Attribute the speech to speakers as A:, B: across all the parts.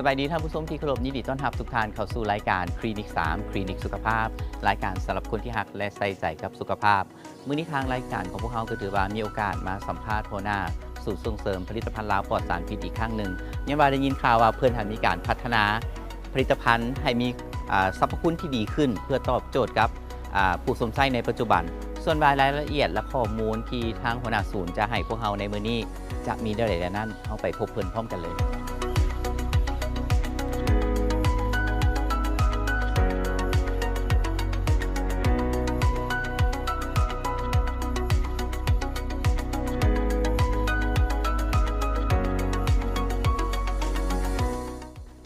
A: สบายดีท่านผู้ชมที่เคารพยินดีต้อนรับทุกท่านเข้าสู่รายการคลินิก3คลินิกสุขภาพรายการสำหรับคนที่ฮักและใส่ใจกับสุขภาพมื้อนี้ทางรายการของพวกเราก็ถือว่ามีโอกาสมาสัมภาษณ์หัวหน้าศูนย์ส่งเสริมผลิตภัณฑ์ลาวปลอดสารพิษอีกครั้งหนึ่งยังว่าได้ยินข่าวว่าเพื่อนมีการพัฒนาผลิตภัณฑ์ให้มีสรรพคุณที่ดีขึ้นเพื่อตอบโจทย์กับผู้สวมใช้ในปัจจุบันส่วนรายละเอียดและข้อมูลที่ทางหัวหน้าศูนย์จะให้พวกเราในมื้อนี้จะมีได้หลายนั้นเอาไปพบเพื่อนพร้อมกันเลย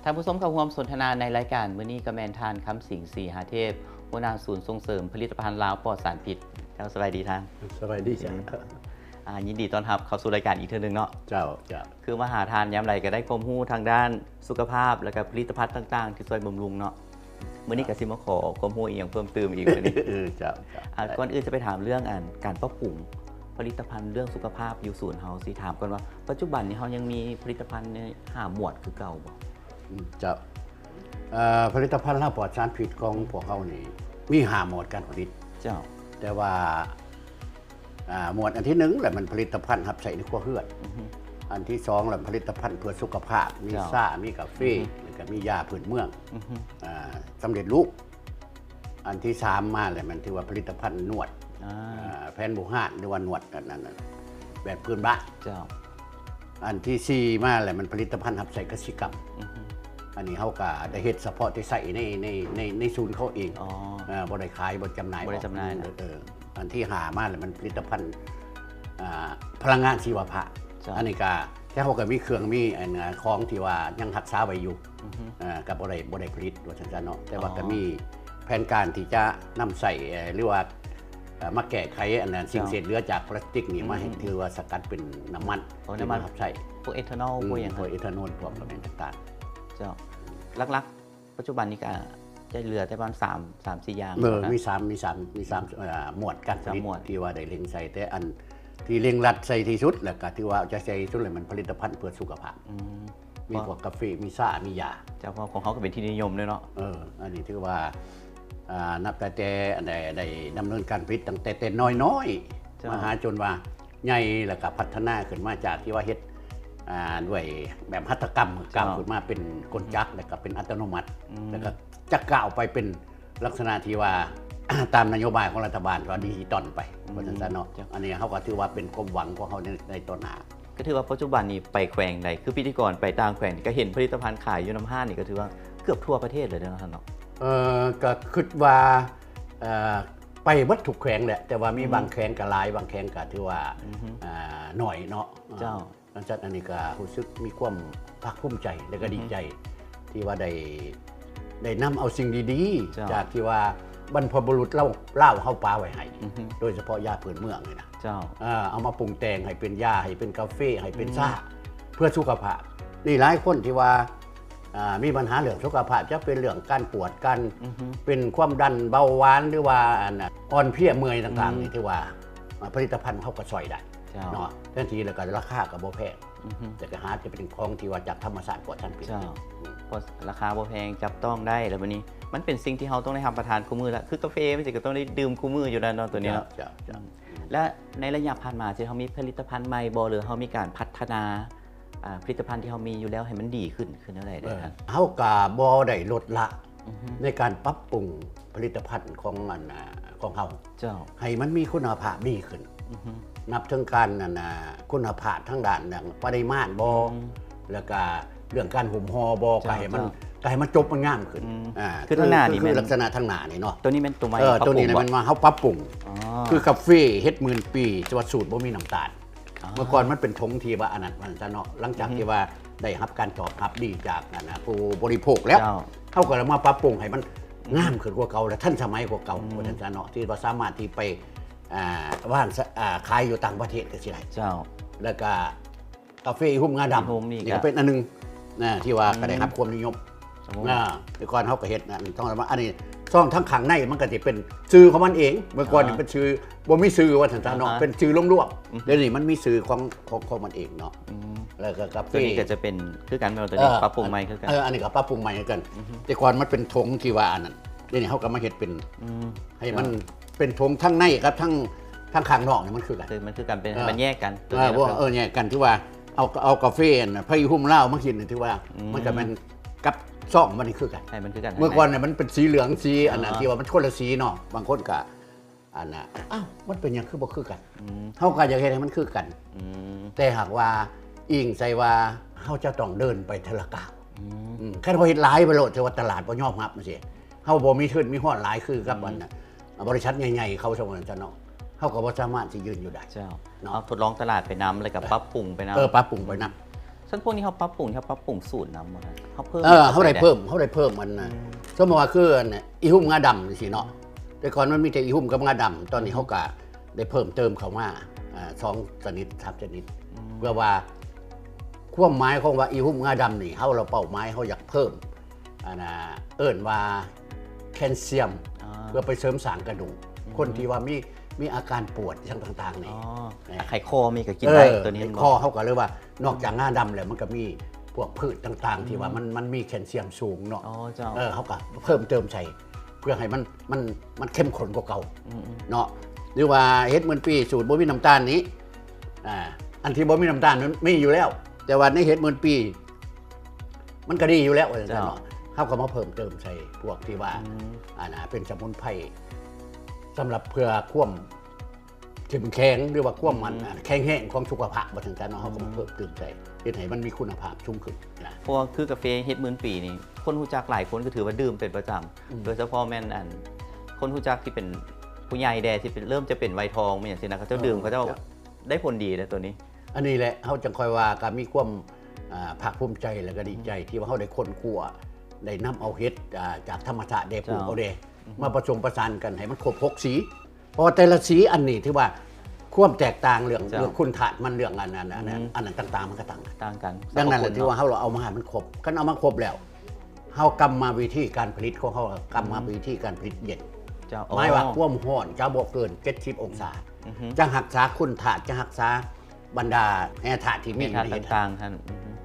A: ท่านผู้ชมเข้าร่วมสนทนาในรายการมื้อนี้กระแมนทานคำสิงศรีหาเทพหัวหน้าศูนย์ส่งเสริมผลิตภัณฑ์ลาวปลอดสารพิษสบายดีท่าน
B: สบายดีจ้ะ
A: ยินดีต้อนรับเข้าสู่รายการอีกเทื่อนึงเนาะ
B: เจ้า
A: คือมาหาทานย้ำไรก็ได้ความรู้ทางด้านสุขภาพและก็ผลิตภัณฑ์ต่างๆที่ช่วยบำรุงเนาะมื้อนี้ก็สิมาขอความรู้อีกอย่างเพิ่มเติมอีกมื้อนี้
B: เจ้า
A: ก่อนอื่นจะไปถามเรื่องการปรับปรุงผลิตภัณฑ์เรื่องสุขภาพอยู่ศูนย์เฮาสิถามก่อนว่าปัจจุบันนี้เฮายังมีผลิตภัณฑ์ใน5หมวดคือเก่าบ่
B: เจ้าผลิตภัณฑ์ลาวปลอดสารพิษของพวกเฮานี่มี5หมวดการผลิต
A: เจ้า
B: แต่ว่าหมวดอันที่1แหละมันผลิตภัณฑ์รับใช้ในครัวเรือนอันที่2แหละผลิตภัณฑ์เพื่อสุขภาพมีซ่ามีกาแฟแล้วก็มียาพื้นเมืองสำเร็จรูปอันที่3มาเลยมันถือว่าผลิตภัณฑ์นวดแผนโบราณหรือว่านวดนั่นแบบพื้นบ้านอันที่4มาเลยมันผลิตภัณฑ์รับใช้กสิกรรมอันนี้เขาก็ได้เฮ็ดเฉพาะที่ใส่ในศูนย์เขาเองบ่ได้ขายบ่จำหน่ายอันที่5มาเลยมันผลิตภัณฑ์พลังงานชีวภาพอันนี้ก็แค่เขาก็มีเครื่องมีของที่ว่ายังรักษาไว้อยู่กับบ่ได้ผลิตว่าซั่นเนาะแต่ว่าก็มีแผนการที่จะนำใส่หรือว่ามาแก้ไขอันนั้นสิ่งเศษเหลือจากพลาสติกนี่มาให้ถือว่าสกัดเป็นน้ำมันครับใช่
A: พวกเอทานอลพวกอย่าง
B: พวกเอทานอลพวกอะไรต่าง
A: ๆเจ้าลักๆปัจจุบันนี้ก็จะเหลือแต่ประมาณ3-4 อย่าง
B: มี3หมวดการผลิตที่ว่าได้เล็งใส่แต่อันที่เล็งรัดใส่ที่สุดแล้วก็ที่ว่าจะใส่สุดเลยมันผลิตภัณฑ์เพื่อสุขภาพมีพวกกาแฟมีซ่ามียา
A: เจ้าเพราะของเขาก็เป็นที่นิยมด้วยเนาะ
B: อันนี้ถือว่านับแต่ได้ดำเนินการผลิตตั้งแต่น้อยๆมาหาจนว่าใหญ่แล้วก็พัฒนาขึ้นมาจากที่ว่าเฮ็ดด้วยแบบหัตถกรรมก้าวขึ้นมาเป็นกลจักรแล้วก็เป็นอัตโนมัติแล้วก็จะก้าวไปเป็นลักษณะที่ว่าตามนโยบายของรัฐบาลก็ดิจิตอลไปเพราะฉะนั้นเนาะอันนี้เขาก็ถือว่าเป็นความหวังของเขาในต้นหน้า
A: ก็ถือว่าปัจจุบันนี้ไปแขวงใดคือพิธีกรไปต่างแขวงก็เห็นผลิตภัณฑ์ขายอยู่น้ำห้างนี่ก็ถือว่าเกือบทั่วประเทศเลยนะท่านเนาะ
B: ก็คิดว่าไปวัดถูกแขวงแหละแต่ว่ามีบางแขวงก็หลายบางแขวงก็ถือว่าหน่อยเนาะ
A: เจ้า
B: อันนี้ก็รู้สึกมีความภาคภูมิใจและก็ดีใจที่ว่าได้นำเอาสิ่งดีๆจากที่ว่าบรรพบุรุษเล่าเข้าป่าไว้ให้โดยเฉพาะยาพื้นเมืองเลยนะเอามาปรุงแต่งให้เป็นยาให้เป็นกาแฟให้เป็นซ่าเพื่อสุขภาพนี่หลายคนที่ว่ามีปัญหาเรื่องสุขภาพจะเป็นเรื่องการปวดกันเป็นความดันเบาหวานหรือว่าอ่อนเพลียเมื่อยต่างๆนี่ที่ว่าผลิตภัณฑ์เขาก็ช่วยได้เนาะทันทีแล้วก็ราคาก็บ่แพงแต่ก็หาจะเป็นของที่ว่าจากธรรมชาติปลอดสารพิษ
A: เพราะราคาบ่แพงจับต้องได้แล้ววันนี้มันเป็นสิ่งที่เราต้องได้ทำประทานคู่มือแล้วคือกาแฟไม่ใช่ก็ต้องได้ดื่มคู่มืออยู่แล้วเนาะตัวนี้เนาะและในระยะผ่านมาที่เขามีผลิตภัณฑ์ใหม่บ่หรือเขามีการพัฒนาผลิตภัณฑ์ที่เขามีอยู่แล้วให้มันดีขึ้นเท่าไหร่ได้ครับ
B: เขาก็บ่ได้ลดละในการปรับปรุงผลิตภัณฑ์ของเขาให้มันมีคุณภาพดีขึ้นนับถึงการคุณภาพทั้งด้านปริมาณบ่แล้วก็เรื่องการห่มห่อบ่ก็ให้มันจบมันงามขึ้น
A: คือทางหน้านี่
B: คือลักษณะทางหน้านี่เนาะ
A: ตัวนี้เป็นตัวใหม่
B: ตัวนี้มันมาเฮาปรับปรุงคือกาแฟเฮ็ดหมื่นปีจะว่าสูตรบ่มีน้ำตาลเมื่อก่อนมันเป็นทงที่ว่าอันนั้นมันจะเนาะหลังจากที่ว่าได้รับการตอบรับดีจากผู้บริโภคแล้วเขาก็มาปรับปรุงให้มันงามขึ้นกว่าเก่าและทันสมัยกว่าเก่าเพราะฉะนั้นเนาะที่ว่าสามารถที่ไปว่านขายอยู่ต่างประเทศก็สิได้แล้วก็กาแฟหุ้มงาดำนี่ก็เป็นอันนึงที่ว่าก็ได้รับความนิยมแต่ก่อนเขาก็เฮ็ดต้องมาอันนี้ซ่องทั้งขังในมันก็จะเป็นชื่อของมันเองเมื่อก่อนเป็นชื่อบ่มีชื่อว่าซั่นเนาะเป็นชื่อรวมๆเดี๋ยวนี้มันมีชื่อของมันเองเนาะ แล้วก็กาแฟ
A: ตัวนี้ก็จะเป็นคือกันเราตัวนี้ปรับปรุงใหม่คือกัน
B: อันนี้ก็ปรับปรุงใหม่คือกัน แต่ก่อนมันเป็นธงที่ว่าอันนั้นเดี๋ยวนี้เขาก็มาเฮ็ดเป็นให้มันเป็นธงทั้งในครับทั้งข้างนอกเนี่ยมันคือกัน
A: คือมันคือกันเป็นมันแยกกัน
B: ว่าเนี่ยกันที่ว่าเอากาแฟพระยุหุ่มเหล้ามากินที่ว่ามันก็เป็นกับซ่องมันนี่คือกัน
A: ใช่มันคือกัน
B: เมื่อก่อนเนี่ยมันเป็นสีเหลืองสีอันนั้นที่ว่ามันคนละสีเนาะบางคนก็อันน่ะอ้าวมันเป็นอย่างคือบ่คือกันเฮาก็อยากเฮ็ดให้มันคือกันแต่หากว่าอิงใส่ว่าเฮาจะต้องเดินไปทะละก้าวแค่พอเฮ็ดหลายไปโลดแต่ว่าตลาดบ่ยอมรับจังซี่เฮาบ่มีทุนมีฮอดหลายคือกับอันน่ะบริษัทใหญ่ๆเขาสมมุติจังเนาะเฮาก็บ่สามารถสิยืนอยู่ได้
A: เจ้าเอาทดลองตลาดไปน้ำเลยกับปรับปรุงไปน้ำ
B: ปรับปรุงไปนำ
A: ซึ่งพวกนี้เขาปรับปรุงสูตรน้ำมาเขาเพิ่ม
B: เขาได้เพิ่มมันนะสมมติว่าคือเนี่ยอีหุ่มงาดำสิเนาะแต่ก่อนมันมีแต่อีหุ่มกับงาดำตอนนี้เขาก็ได้เพิ่มเติมเข้ามา2 ชนิด 3 ชนิดเพื่อว่าความหมายของว่าอีหุ่มงาดำนี่เราเป้าหมายเขาอยากเพิ่มเอิ้นว่าแคลเซียมเพื่อไปเสริมสร้างกระดูกคนที่ว่ามีอาการปวดต่างๆนี่
A: ไขข้อมีก็กินได้ตัวนี้
B: ข้อเขาก็เลยว่านอกจากงาดำแล้วมันก็มีพวกพืชต่างๆที่ว่ามันมีแคลเซียมสูงเนาะเขาก็เพิ่มเติมใส่เพื่อให้มันเข้มข้นกว่าเก่าเนาะหรือว่าเฮ็ดเหมือนปีสูตรบ่มีน้ำตาลนี้อันที่บ่มีน้ำตาลนั้นมีอยู่แล้วแต่ว่าในเฮ็ดเหมือนปีมันก็ดีอยู่แล้วเนาะเขาก็มาเพิ่มเติมใส่พวกที่ว่าเป็นสมุนไพรสำหรับเพื่อควบเข้มแข็งหรือว่าควบมันแข็งแห้งของสุขภาพมาถึงกันเนาะเขาก็มาเพิ่มเติมใส่เฮ็ดให้มันมีคุณภาพชุ่มขึ้นนะ
A: พวกคือกาแฟเฮ็ดหมื่นปีนี่คนรู้จักหลายคนก็ถือว่าดื่มเป็นประจำโดยเฉพาะแม่นคนรู้จักที่เป็นผู้ใหญ่แดที่เริ่มจะเป็นวัยทองไม่อย่างเช่นนะเขาเจ้าดื่มเขาเจ้าได้ผลดีนะตัวนี้
B: อันนี้แหละเขาจังคอยว่าการมีความภาคภูมิใจและก็ดีใจที่ว่าเขาได้ค้นคว้าได้นำเอาเฮ็ดจากธรรมชาติได้ปลูกเอาเด้มาผสมประสานกันให้มันครบ6สีเพราะแต่ละสีอันนี้ที่ว่าความแตกต่างเรื่องคุณธาตุมันเรื่องอันนั้นต่างๆมันก็ต่างกันดังนั้นแหละที่ว่าเราเอามาให้มันครบกันเอามาครบแล้วเขากำมาวิธีการผลิตของเขากำมาวิธีการผลิตเย็นหมายว่าความร้อนจะบ่เกิน70 องศาจะรักษาคุณธาตุจะรักษาบรรดาแร่ธาตุที่มีใน
A: ต่างๆท่าน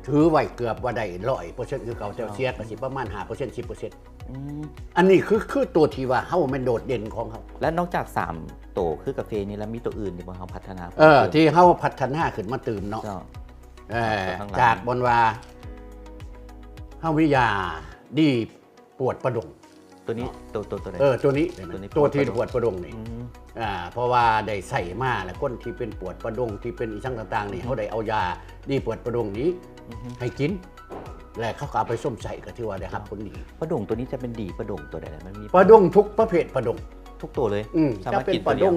B: ถือไว้เกือบว่าได้100%คือเก่าแต่เสียก็สิประมาณ 5% 10%อันนี้คือตัวที่ว่าเฮามันโดดเด่นของเขา
A: และนอกจาก3ตัวคือกาแฟนี้แล้วมีตัวอื่นที่บ่เฮาพัฒนา
B: ที่เฮาพัฒนาขึ้นมาตื่มเนาะจากบนว่าเฮาวิทยาดีปวดประดง
A: ตัวนี้ตัวไหน
B: ตัวนี้ตัวที่ปวดประดงนี่เพราะว่าได้ใส่มาแล้วคนที่เป็นปวดประดงที่เป็นอีช่างต่างๆนี่เขาได้เอายาดีปวดประดงนี้ให้กินและเขาเอาไปส้มใส่ก็ถือว่าได้รับผลดี
A: ประดงตัวนี้จะเป็นดีประดงตัวไหนมันมี
B: ประดงทุกประเภทประดง
A: ทุกตัวเลย
B: จะเป็นประดง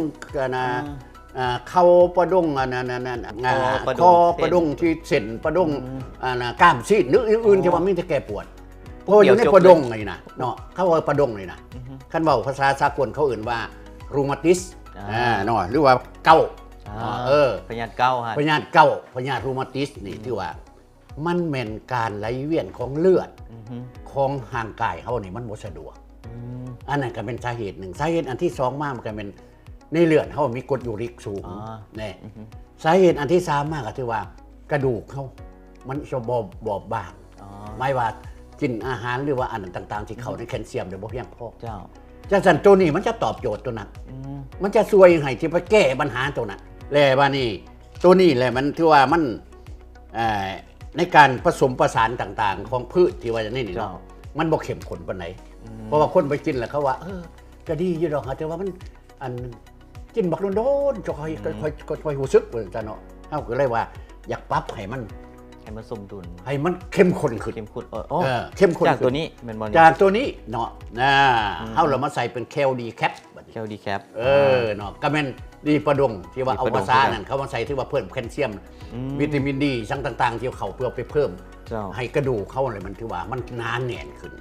B: เข้าประดงคอประดงที่เส้นประดงกล้ามซีดนึกอื่นที่ว่ามีแต่แก้ปวดเพราะอยู่ในประดงเลยนะเนาะเขาว่าประดงเลยนะคันเว้าภาษาสากลเขาเอื่นว่ารูมาติสเนาะหรือว่าเก้า
A: พยาธิเก้าฮะ
B: พยาธิรูมาติสนี่ที่ว่ามันแม่นการไหลเวียนของเลือดของห่างกายเขานี่มันบ่สะดวกอันนั้นก็เป็นสาเหตุหนึ่งสาเหตุอันที่2มากมันก็เป็นในเลือดเขามีกรดยูริกสูงนี่สาเหตุอันที่3มากก็คือว่ากระดูกเขามันจะบอบบางไม่ว่ากินอาหารหรือว่าอันต่างๆที่เขาในแคลเซียมเดี๋ยวบ่เพียงพอจะสั่นตัวนี้มันจะตอบโจทย์ตัวนั้นมันจะช่วยให้ที่ไปแก้ปัญหาตัวนั้นแล้วว่านี่ตัวนี้แหละมันที่ว่ามันในการผสมประสานต่างๆของพืชที่ว่านี่เนาะมันบ่เข้มข้นปานไหนเพราะว่าคนไปกินแล้วเขาว่าก็ดีอยู่ดอกแต่ว่ามันอันกินบักโดนๆจะค่อยรู้สึกว่าจังเนาะเฮาก็เลยว่าอยากปรับให้มัน
A: สมดุล
B: ให้มันเข้มข้นขึ้นเข้มข้น
A: จากตัวนี้
B: จากตัวนี้เนาะเฮาเรามาใส่เป็นแคลดีแคปเนาะก็แม่นดีประดงที่ว่าเอาภาษานั่นเขามาใส่ที่ว่าเพิ่มแคลเซียมวิตามินดีสั่งต่างๆที่เขาเพื่อไปเพิ่มให้กระดูกเขาอะไรมันที่ว่ามันหนาแน่นขึ้น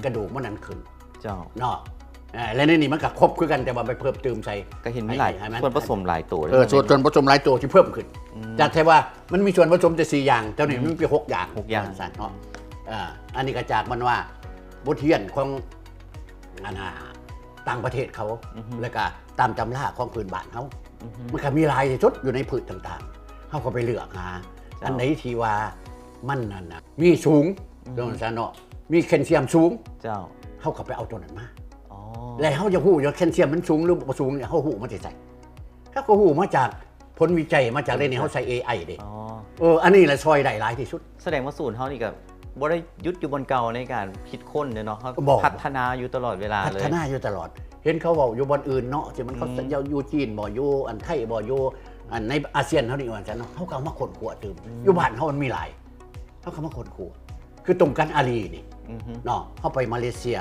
B: กระดูกมันนั่นขึ้นเนาะและในนี้มันก็ครบคือกันแต่ว่าไปเพิ่มเติมใส่
A: ก็เห็นมีหลายส่วนผสมหลายตัว
B: ส่วนผสมหลายตัวที่เพิ่มขึ้นจากแค่ว่ามันมีส่วนผสมแต่4อย่างเจ้านี่มันมี6อย่างสั่นเนาะอันนี้ก็จากมันว่าบทเรียนของต่างประเทศเขาแล้วก็ตามตำราของพื้นบ้านเขามันก็มีหลายชุดอยู่ในพืชต่างๆเขาก็ไปเลือกหา อันไหนที่ว่ามันนั่นน่ะมีสูงโดนซะเนาะมีแคลเซียมสูง
A: เจ้า
B: เฮาก็ไปเอาตัวนั้นมา
A: อ๋อ
B: แล้วเฮาจะฮู้ว่าแคลเซียมมันสูงหรือบ่สูงเนี่ยเฮาฮู้มาจากไสถ้าก็ฮู้มาจากผลวิจัยมาจากเรื่องนี้เฮาใช้ AI เด้อันนี้แหละช่วยได้หลายที่สุด
A: แสดงว่าศูนย์เฮานี่ก็บ่ได้ยุดอยู่บนเก่าในการคิดค้นเนาะเขาพัฒนาอยู่ตลอดเวลาเลย
B: พัฒนาอยู่ตลอดเห็นเขาบอกอยู่บนอื่นเนาะที่มันเขาอยู่จีนบ่อยู่อันไทยบ่อยู่อันในอาเซียนเฮานี่ว่าจังเนาะเฮาก็เอามาค้นคว้าตื่มอยู่บ้านเฮามันมีหลายเฮาก็มาค้นคว้าคือตรงกันอาลีนี่เนาะเฮาไปมาเลเซีย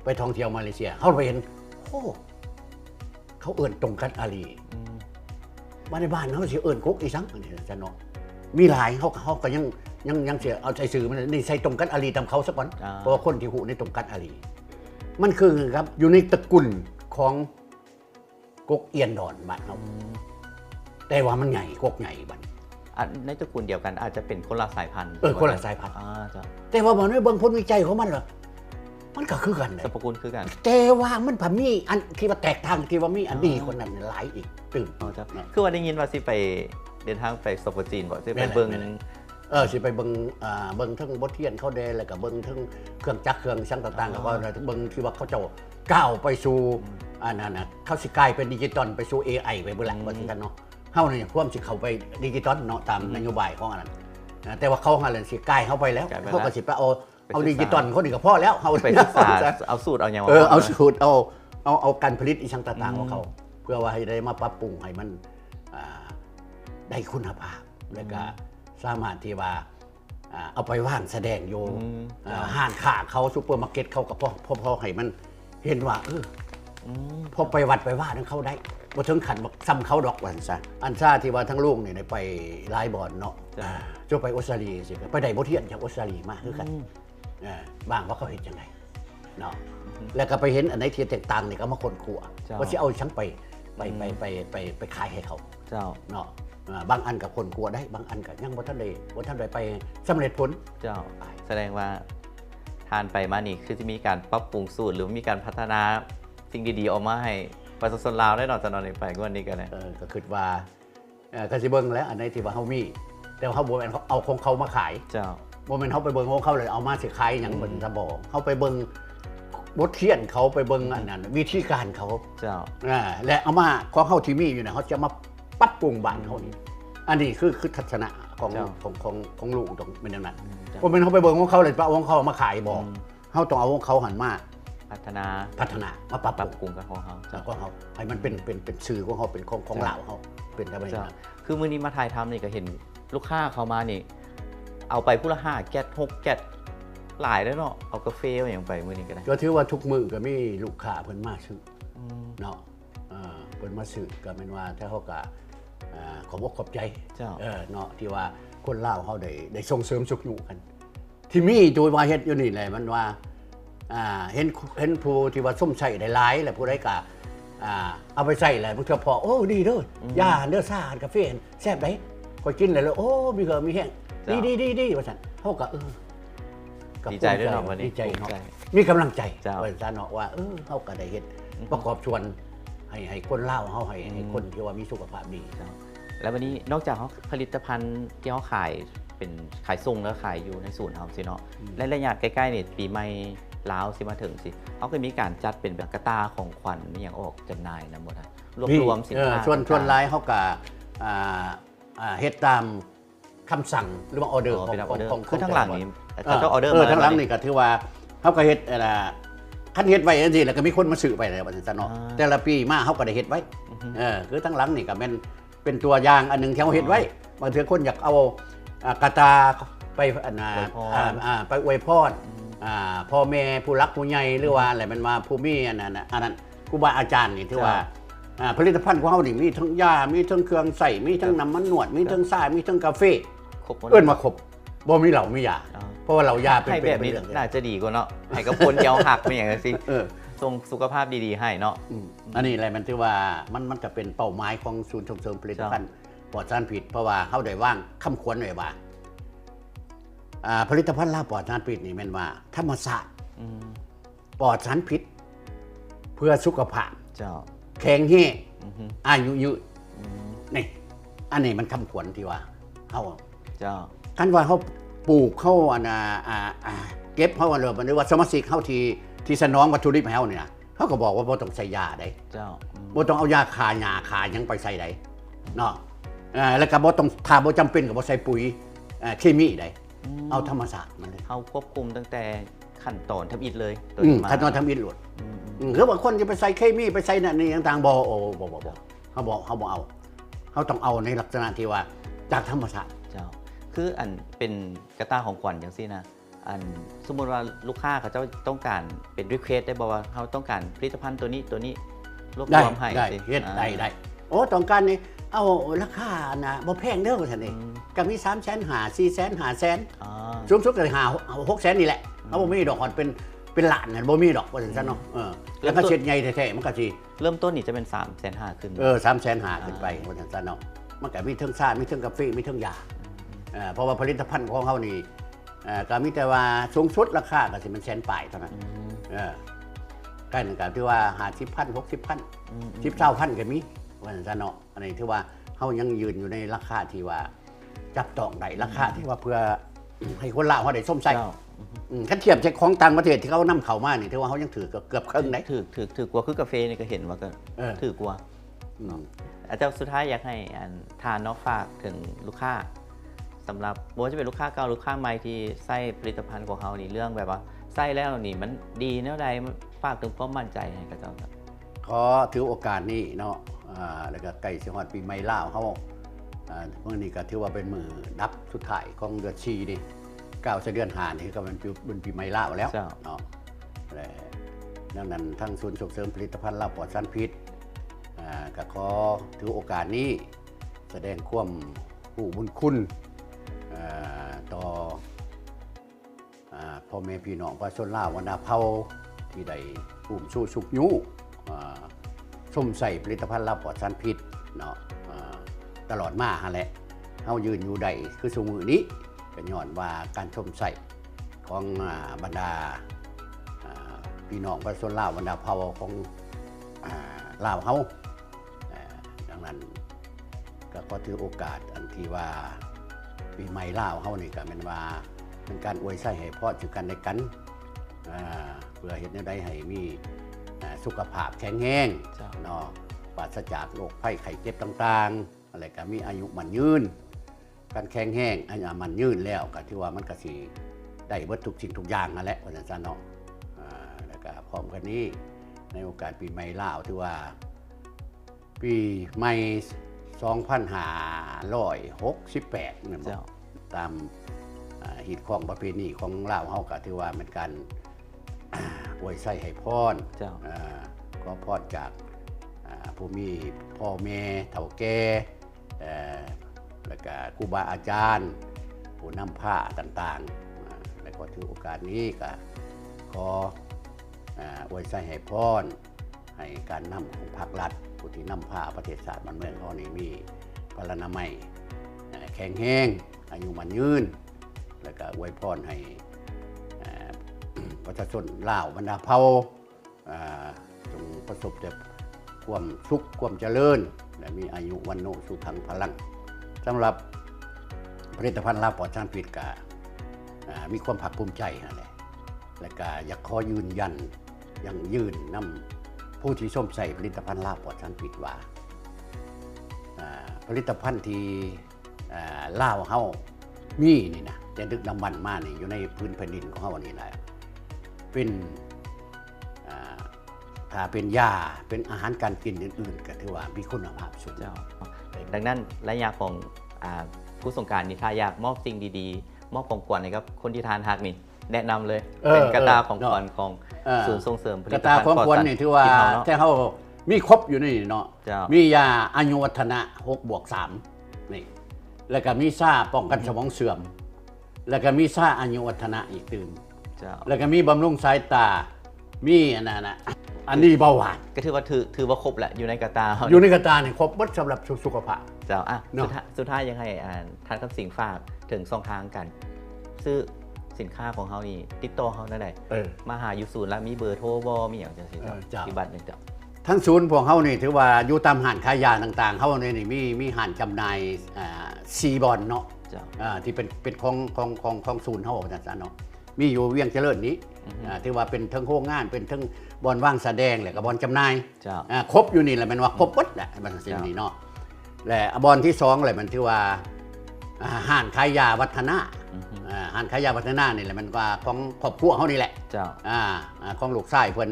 B: ไปท่องเที่ยวมาเลเซียเฮาไปเห็นโอ้เขาเอิ้นตรงกันอาลีมาในบ้านเฮาสิเอิ้นกกอีสังนี่จังเนาะมีหลายเฮาก็ยังเสียเอาใจสื่อมันนี่ใส่ตรงกันอาลีตามเขาซะก่อนเพราะว่าคนที่ฮู้ในตรงกันอาลีมันคือครับอยู่ในตระกูลของกกเอียนดอนบ้านเฮาแต่ว่ามันใหญ่กกใหญ่บัด
A: ในตระกูลเดียวกันอาจจะเป็นคนละสายพันธุ์
B: คนละสายพันธุ์
A: จ้ะ
B: แต่ว่าบ่ได้เบิ่งผลวิจัยของมันหรอกมันก็คือกัน
A: สรรพคุณคือกัน
B: แต่ว่ามันพมีอันที่ว่าแตกต่างที่ว่ามีอันดีคนนั้นหลายอีกตื่น
A: จ้ะคือว่าได้ยินว่าสิไปเดินทางไปสปปจีนบ่สิไปเบิ่ง
B: สิไปเบิ่งทั้งบทเรียนเขาแดแล้วก็เบิ่งทั้งเครื่องจักรเครื่องช่างต่างๆแล้วก็เบิ่งที่ว่าเขาเจ้าก้าวไปสู่อันนั้นน่ะเขาสิกลายเป็นดิจิตอลไปสู่ AI ไปเบิ่งว่าซั่นเนาะเฮานี่ความสิเข้าไปดิจิตอลเนาะตามนโยบายของอันนั้นแต่ว่าเขาหันสิกลายเข้าไปแล้วเขาก็สิไปเอาดิจิตอลเขานี่ก็พอแล้วเฮา
A: ไปศึกษาเอาสูตรเอาหยัง
B: เอาสูตรเอาการผลิตอีช่างต่างๆของเขาเพื่อว่าให้ได้มาปรับปรุงให้มันได้คุณภาพแล้วก็สามารถที่ว่าเอาไปว่างแสดงโยห้างค้าเขาซุปเปอร์มาร์เก็ตเขาก็พอให้มันเห็นว่าพอไปวัดไปว่าทั้งเขาได้บ่ถึงขันบอกซ้ำเขาดอกวันซะอันซ่าที่ว่าทั้งลูกนี่ไปไลายบอลเนาะจะไปออสเตรเลียสิไปได้บทเรียนจากออสเตรเลียมาคือกันบ้างว่าเขาเห็นยังไงเนาะแล้วก็ไปเห็นอันไหนที่แตกต่างนี่ก็มาคนขัวว่าสิเอาชั้งไปขายให้เขาเนาะบางอันกับคนกลัวได้บางอันกับยังบ่ทันได้ไปสำเร็จผล
A: เจ้าแสดงว่าทานไปมานี่คือจะมีการปรับปรุงสูตรหรือมีการพัฒนาสิ่งดีๆออกมาให้ประชาชนลาวได้นอนจะนอนไปกว่านี้กันเลย
B: ก็คิดว่าก็สิเบิ่งแล้วอันไหนที่ว่าเฮามีแต่ว่าเฮาบ่แม่นเอาของเขามาขาย
A: เจ้า
B: บ่แม่นเฮาไปเบิ่งของเขาเลยเอามาสิขายหยังเพิ่นจะบอกเฮาไปเบิ่งบทเรียนเขาไปเบิ่งอันนั้นวิธีการเขา
A: เจ้า
B: และเอามาของเฮาที่มีอยู่เนี่ยเฮาจะมาปรับปรุงบ้านเฮานี่อันนี้คือทัศนะของลูกตรงเป็นอย่างนั้นบ่แม่นเฮาไปเบิ่งของเขาเลยเอาของเขามาขายบ่เฮาต้องเอาของเขาหันมา
A: พัฒนา
B: มาปรับ
A: ปรุงกับของเขา
B: แล้วก็เฮาให้มันเป็นชื่อของเฮาเป็นของลาวเฮาเป็นได้บ่นั้น
A: คือมื้อนี้มาถ่ายทำนี่ก็เห็นลูกค้าเขามานี่เอาไปผู้ละ5แก๊ส6แก๊สหลายแล้วเนาะเอากาแฟอย่างไปมื้อนี้ก็ได้
B: ก็ถือว่าทุกมื้อก็มีลูกค้าเพิ่นมาซื้อเนาะเพิ่นมาซื้อก็แม่นว่าถ้าเฮาก็ขอบอกขอบใจเนาะที่ว่าคนลาวเฮาได้ส่งเสริมสุขอยู่กันที่มีโดยว่าเฮ็ดอยู่นี่แหละมันว่าเห็นผู้ที่ว่าส้มใส่ได้หลายแล้วผู้ใดก็เอาไปใส่แล้วบางทีพอโอ้ดีเด้อย่าเด้อซ่ากาแฟแซ่บได้ค่อยกินแล้วโอ้มีเหอมีแห้งดีว่าซั่นเฮาก็
A: ดีใจด้วยเนาะวันนี้
B: ดีใจเนาะมีกำลังใจว่าซั่นเนาะว่าเฮาก็ได้เฮ็ดประกอบชวนให้คนลาวเฮาให้คนที่ว่ามีสุขภาพดี
A: แล้ววันนี้นอกจากเขาผลิตภัณฑ์ที่เขาขายเป็นขายส่งแล้วขายอยู่ในศูนย์เขาสิเนาะและระยะใกล้ๆนี่ปีใหม่ลาวสิมาถึงสิเขาก็มีการจัดเป็นแบบกระตาของขวัญนี่อย่างออกจำหน่ายนะหมดรวมสินค้า
B: ส่วนรายเขาก็เฮ็ดตามคำสั่งหรือว่าออเดอร์
A: ของคือทั้งหลังนี้
B: ก็ออเดอร์ทั้งหลังนี่ก็ถือว่าเขาก็เฮ็ดคันเฮ็ดไว้จังซี่แล้วก็มีคนมาซื้อไปแล้วว่าซั่นเนาะแต่ละปีมาเขาก็ได้เฮ็ดไว้คือทั้งหลังนี่ก็เป็นตัวอย่างอันนึงที่เขาเฮ็ดไว้บางทีคนอยากเอากระตาไปไปอวยพรพ่อแม่ผู้รักผู้ใหญ่หรือว่าอะไรมันมาผู้มีอันนั้นครูบาอาจารย์นี่ที่ว่าผลิตภัณฑ์ของเขานี่มีทั้งยามีทั้งเครื่องใส่มีทั้งน้ำมันนวดมีทั้งซ่ามีทั้งกาแฟเอิ้นมาครบบ่มีเหล้ามียาเพราะว่าเหล้ายาเป็น
A: แบบนี้น่าจะดีกว่าเนาะให้กับคนเดียวหักไม่อย่างนั้นสิส่งสุขภาพดีๆให้เนาะ
B: อันนี้อะไรมันที่ว่ามันจะเป็นเป้าหมายของศูนย์ส่งเสริมผลิตภัณฑ์ปลอดสารพิษเพราะว่าเขาได้ว่างคำควรไว้ว่าผลิตภัณฑ์ลาปลอดสารพิษนี่แม่นว่าธรรมชาติปลอดสารพิษเพื่อสุขภาพแข็งแรงอายุยืนนี่อันนี้มันคำควรที่ว่าเขา
A: เจ้า
B: คันว่าเขาปลูกเขาอันเก็บเขาอันเรื่องว่าสมาชิกเขาที่สนองวัตถุดิบให้เขาเนี่ยเขาก็บอกว่าบ่ต้องใส่ยาได้
A: เจ้า
B: บ่ต้องเอายาฆ่าหญ้าฆ่าหยังไปใส่ได้เนาะแล้วก็บ่ต้องถ้าบ่จำเป็นก็บ่ใส่ปุ๋ยเคมีได้เอาธรรมชาติมันเลย
A: เขาควบคุมตั้งแต่ขั้นตอนทำอิฐเลยโดย
B: ขั้นตอนทำอิฐหลดคือบางคนจะไปใส่เคมีไปใส่นั่นนี่ต่างๆบ่เขาบอกเขาบ่เอาเขาต้องเอาในลักษณะที่ว่าจากธรรมชาติ
A: เจ้าคืออันเป็นกระตาของขวัญอย่างซี่นะอันสมมติว่าลูกค้าเขาเจ้าต้องการเป็นรีเควสได้บอกว่าเขาต้องการผลิตภัณฑ์ตัวนี้รวบรวมให้
B: ได้เฮ็ดได้โอ้ต้องการนี่เอาราคานะบ่แพงเด้อว่าซั่นเองก็มี300,000 400,000 500,000สูงสุดก็600,000นี่แหละเอาบ่มีดอกก่อนเป็นล้านน่ะบ่มีดอกว่าซั่นเนาะแล้วก็เช็ดใหญ่แท้ๆมันก็สิ
A: เริ่มต้นนี่จะเป็น350,000ขึ้น
B: 300,000ขึ้นไปว่าซั่นเนาะมันก็มีเทิงซ่ามีเทิงกาแฟมีเทิงยาเพราะว่าผลิตภัณฑ์ของเฮานี่ก็มีแต่ว่าสูงสุดราคาก็สิมันแสนปลายเท่านั้นใกล้นึงก็ที่ว่า50,000 60,000 10,000ก็มีว่าซั่นเนาะอันนี้ถือว่าเฮายังยืนอยู่ในราคาที่ว่าจับต้องได้ราคาที่ว่าเพื่อให้คนลาวเฮาได้ส้มใส่คันเทียบจากของต่างประเทศที่เขานำเข้ามานี่ถือว่าเฮายังถือเกือบครึ่งได้
A: ถือกว่าคือกาแฟนี่ก็เห็นว่าก็ถือกว่าอาจารย์สุดท้ายอยากให้ทานเนาะฝากถึงลูกค้าสำหรับบ่ว่าจะเป็นลูกค้าเก่าลูกค้าใหม่ที่ใช้ผลิตภัณฑ์ของเฮานี่เรื่องแบบว่าใช้แล้วนี่มันดีแนวใดฝากถึงความมั่นใจให้กับเจ้าครับ
B: ขอถือโอกาสนี้เนาะแล้วก็ใกล้สิฮอดปีใหม่ลาวเฮามื้อนี้ก็ถือว่าเป็นมื้อนับสุดท้ายของเดือน4นี่ก้าวเดือน5นี่ก็เป็นปีใหม่ลาวแล้วเนาะดังนั้นทั้งศูนย์ส่งเสริมผลิตภัณฑ์ลาวปลอดสารพิษก็ขอถือโอกาสนี้แสดงความผู้บุญคุณต่อพ่อแม่พี่น้องประชาชนลาววรรณเผ่าที่ได้ภูมิสู้สุขยุส้มใส่ผลิตภัณฑ์ลาวปลอดสารพิษเนาะตลอดมาฮะแหละเฮายืนอยู่ได้คือสมือนี้ก็ย้อนว่าการส้มใส่ของบรรดาพี่น้องประชาชนลาววรรณเผ่าของลาวเฮาดังนั้นก็ขอถือโอกาสอันที่ว่าปีใหม่ลาวเฮานี่ก็เป็นว่าเป็นการอวยไส้ให้พ่อจุกันในกันเพื่อเฮ็ดแนวใดให้มีสุขภาพแข็งแรงเนาะปราศจากโรคภัยไข้เจ็บต่างๆอะไรก็มีอายุมันยืนการแข็งแรงอายุมันยืนแล้วก็ถือว่ามันก็สิได้เบิดทุกสิ่งทุกอย่างนั่นแหละว่าซั่นเนาะแล้วก็พร้อมกันนี้ในโอกาสปีใหม่ลาวถือว่าปีใหม่2568นั่นบ่ตามฮิตของประเพณีของลาวเฮาก็ถือว่าเป็นการอวยไส้ให้พรก็พรจากผู้มีพ่อแม่เฒ่าแก่แล้วก็ครูบาอาจารย์ผู้นำผ้าต่างๆแล้วก็ถือโอกาสนี้ก็ขออวยไส้ให้พรให้การนำของภาครัฐผู้ที่นำผ้าประเทศชาติบ้านเมืองเขานี่มีพลานามัยแข็งแรงอายุมันยืนแล้วก็อวยพรให้ประชาชนลาวบรรดาเผ่าจงประสบแต่ความสุขความเจริญและมีอายุวันโนสุขังพลังสำหรับผลิตภัณฑ์ลาวปลอดสารพิษก็มีความภาคภูมิใจนั่นแหละและก็อยากขอยืนยันยังยืนนำผู้ที่ส้มใส่ผลิตภัณฑ์ลาวปลอดสารพิษว่าผลิตภัณฑ์ที่ลาวเฮามีนี่นะจะดึกดำบรรพ์มานี่อยู่ในพื้นแผ่นดินของเฮานี่แหละเป็นถ้าเป็นยาเป็นอาหารการกินอื่นๆก็ถือว่ามีคุณภาพสูง
A: ดังนั้นระยะของผู้สงการนี่ถ้าอยากมอบสิ่งดีๆมอบของขวัญให้กับคนที่ทานฮักนี่แนะนำเลยเป็นกระตาของขวัญของศูนย์ส่งเสริมผลิตภัณฑ์
B: กระตาของขวัญนี่ถือว่าแต่เฮามีครบอยู่นี่เนาะมียาอายุวัฒนะ6+3นี่แล้วก็มีซ่าป้องกันสมองเสื่อมแล้วก็มีซ่าอายุวัฒนะอีกตื่นแล้วก็มีบำรุงสายตามีอันนี้เบาหวาน
A: ก็ถือว่าครบแหละอยู่ในกระตา
B: อยู่ในกระตาเนี่ยครบหมดสำหรับสุขภาพ
A: เจ้าสุดท้ายยังให้ทานคำสิ่งฝากถึงช่องทางกันซื้อสินค้าของเขานี่ติดต่อเขาได้มาหาอยู่ศูนย์แล้วมีเบอร์โทรบ่มีอย่างจังซี่ที่บัตรนึงเจ้า
B: ทั้งศูนย์พวกเขานี่ถือว่าอยู่ตามห้างขายยาต่างๆเขาเนี่ยมีห้างจำหน่าย4 บ่อนเนาะ
A: เจ้า
B: ที่เป็นของศูนย์เฮาว่าซั่นเนาะมีอยู่เวียงเจริญนี้ที่ว่าเป็นเทิงโรงงานเป็นเทิงบ่อนว่างแสดงแล้วก็บ่อนจำหน่าย
A: เจ้า
B: ครบอยู่นี่แหละแม่นว่าครบหมดแหละมันสินี่เนาะและบ่อนที่2แหละมันที่ว่าห้านขายยาวัฒนะห้านขายยาวัฒนะนี่แหละมันว่าของครอบครัวเฮานี่แหละ
A: เจ้า
B: ของลูกชายเพิ่น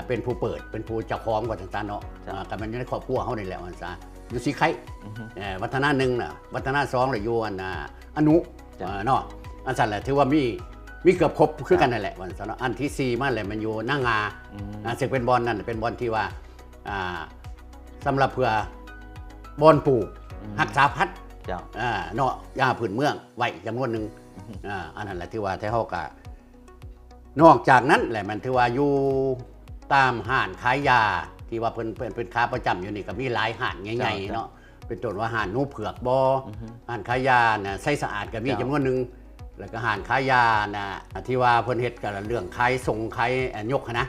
B: เป็นผู้เปิดเป็นผู้เจ้าของว่าจังซั่นเนาะก็มันอยู่ในครอบครัวเฮานี่แหละว่าซั่นอยู่สีไข่วัฒนะ1น่ะวัฒนะ2น่ะอยู่อนุเนาะอันซั่นแหละถือว่ามีเกือบครบคือกันนั่นแหละว่าซั่นเนาะอันที่4มาแหละมันอยู่นางาซึ่งเป็นบอนนั่นเป็นบอนที่ว่าสำหรับเพื่อบอนปลูกรักษาพันธุ์เนาะยาพื้นเมืองไว้จำนวนหนึงอันนั้นแหละที่ว่าที่เฮาก็นอกจากนั้นแหละมันถือว่าอยู่ตามห้านขายยาที่ว่าเพิ่นเป็นค้าประจำอยู่นี่ก็มีหลายห้านใหญ่ๆเนาะเป็นต้นว่าห้านหนูเผือกบ่ห้านขายยาน่ะใสสะอาดก็มีจำนวนหนึงแล้วก็ห้านขายยาน่ะที่ว่าเพิ่นเฮ็ดก็เรื่องขายส่งขายยกนะ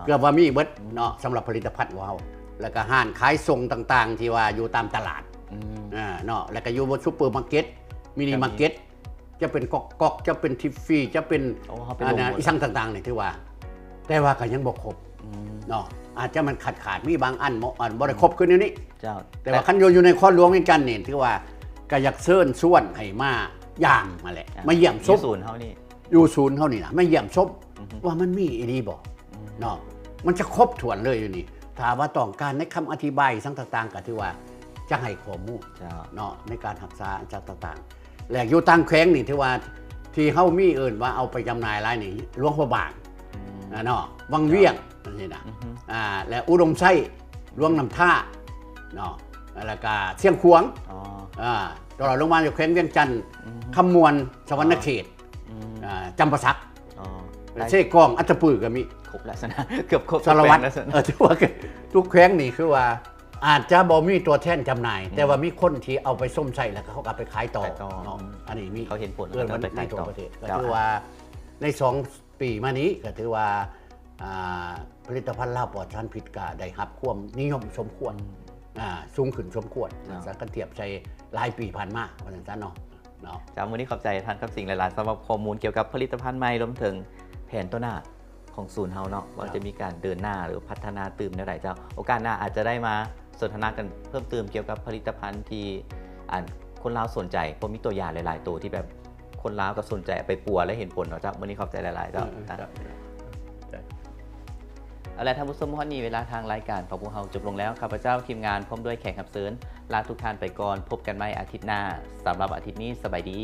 B: เกือบว่ามีเบิดเนาะสำหรับผลิตภัณฑ์ของเฮาแล้วก็ห้านขายส่งต่างๆที่ว่าอยู่ตามตลาดเนาะแล้วก็อยู่บนซุปเปอร์มาร์เก็ตมินิมาร์เก็ตจะเป็นก๊อกจะเป็นทิฟฟี่จะเป็นอีสั่งต่างๆนี่ที่ว่าแต่ว่าก็ยังบ่ครบเนาะอาจจะมันขาดมีบางอันบ่ได้ครบขึ้นอยู่นี่แต่ว่าคันอยู่ในข้อหลวงเหมือนกันนี่ที่ว่าก็อยากเชิญชวนให้มาย่างมาแหละมาเยี่ยมชม
A: ศูนย์เฮานี่
B: อยู่ศูนย์เฮานี่นะมาเยี่ยมชมว่ามันมีอีหลีบ่เนาะมันจะครบถ้วนเลยอยู่นี่ถ้าว่าต้องการในคำอธิบายสั่งต่างๆก็ที่ว่าจะให้ข้อมูลเนาะในการรักษาจัดต่างๆแล้วอยู่ตั้งแขวงนี่ที่ว่าที่เฮามีเอิ้นว่าเอาไปจำหน่ายหลายนี่หลวงพระบางเนาะวังเวียงนั่นนี่นะและอุดมไส้หลวงน้ำท่าเนาะแล้วก็เชียงขวางตลอดลงมาจากแขวงเวียงจันทร์คำมวลสวรรณเขตจำปาสักเช่กองอัตตปือก็มี
A: ครบแล้วนะเกือบครบ
B: สารวัตรถือว่าทุกแขวงนี่คือว่าอาจจะบ่มีตัวแทนจำหน่ายแต่ว่ามีคนที่เอาไปส้มใส่แล้วก็เขาเอาไปขายต่ออันนี้มี
A: เขาเห็นผล
B: แล้วไปขายต่อประเทศก็ถือว่าใน2 ปีมานี้ก็ถือว่าผลิตภัณฑ์ลาบปลอดสารพิษก็ได้รับความนิยมสมควรสูงขึ้นสมควรสักกันเทียบใช้หลายปีผ่านมาเพราะฉะนั้นเนาะ
A: จากวันนี้ขอบใจท่านกับสิ่งหลายๆสำหรับข้อมูลเกี่ยวกับผลิตภัณฑ์ใหม่รวมถึงแผนต้นหน้าของศูนย์เฮาเนาะว่าจะมีการเดินหน้าหรือพัฒนาตื่มในหลายเจ้าโอกาสหน้าอาจจะได้มาสนทนากันเพิ่มเติมเกี่ยวกับผลิตภัณฑ์ที่คนลาวสนใจเพราะมีตัวอย่างหลายๆตัวที่แบบคนลาวก็สนใจไปปัวและเห็นผลเนาะจ้าวันนี้ขอบใจหลายๆเจ้าเอาละท่านผู้ชมฮอดนี้เวลาทางรายการของพวกเราจบลงแล้วข้าพเจ้าทีมงานพร้อมด้วยแขกรับเชิญลาทุกท่านไปก่อนพบกันใหม่อาทิตย์หน้าสำหรับอาทิตย์นี้สบายดี